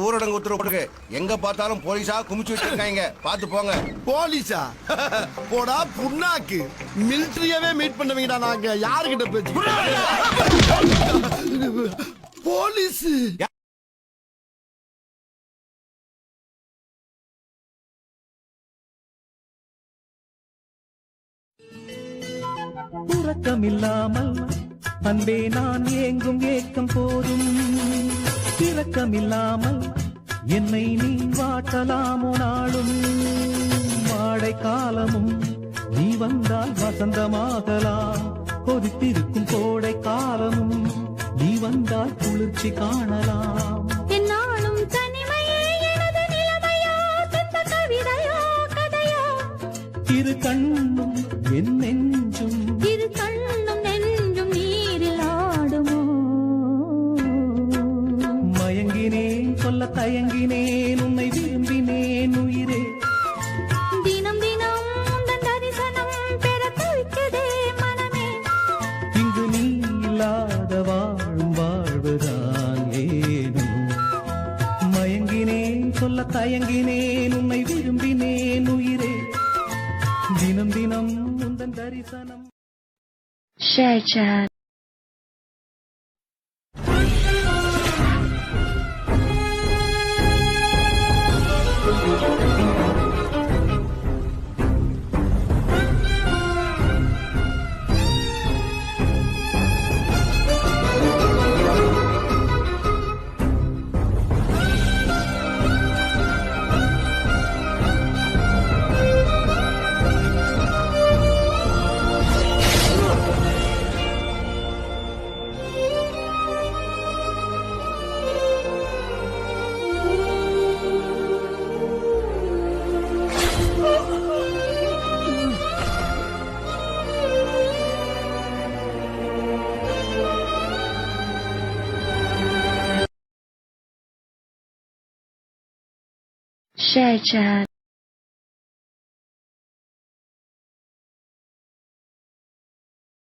ஊரடங்கு உத்தரவு போட்டுருக்கு. எங்க பார்த்தாலும் போலீஸா குமிச்சு வச்சிருக்காங்க, பாத்து போங்க. போலீஸா? போடா புண்ணாக்கு. மிலிட்டரியவே மீட் பண்ணுவீங்கடா. நாங்க யாருகிட்ட பேச்சு? போலீஸ் உறக்கமில்லாமல் அன்பே நான் ஏங்கும் ஏக்கம் போதும். இரக்கமில்லாமல் என்னை நீ வாட்டலாமோ நாளும். வாடை காலமும் நீ வந்தால் வசந்தமாகலாம். கொதித்திருக்கும் கோடை காலமும் நீ வந்தால் குளிர்ச்சி காணலாம். என்னாலும் தனிமையே எனது நிலைமையா, தந்த கவிதையா கதையா. இரு கண்ணும் என் நெஞ்சும், இரு கண்ணும் நெஞ்சும் நீரில் ஆடுமோ. மயங்கினேன் சொல்ல தயங்கினேன், உன்னை விரும்பினேன் உயிரே. தினம் தினம் உந்தன் தரிசனம் பெற துடிக்குதே மனமே. இங்கு நீ இல்லாத வாழும் வாழ்வுதான் ஏனோ. மயங்கினேன் சொல்ல தயங்கினேன், உன்னை விரும்பினேன் உயிரே. தினம் தினம் உந்தன் தரிசனம். Share chat. Share chat.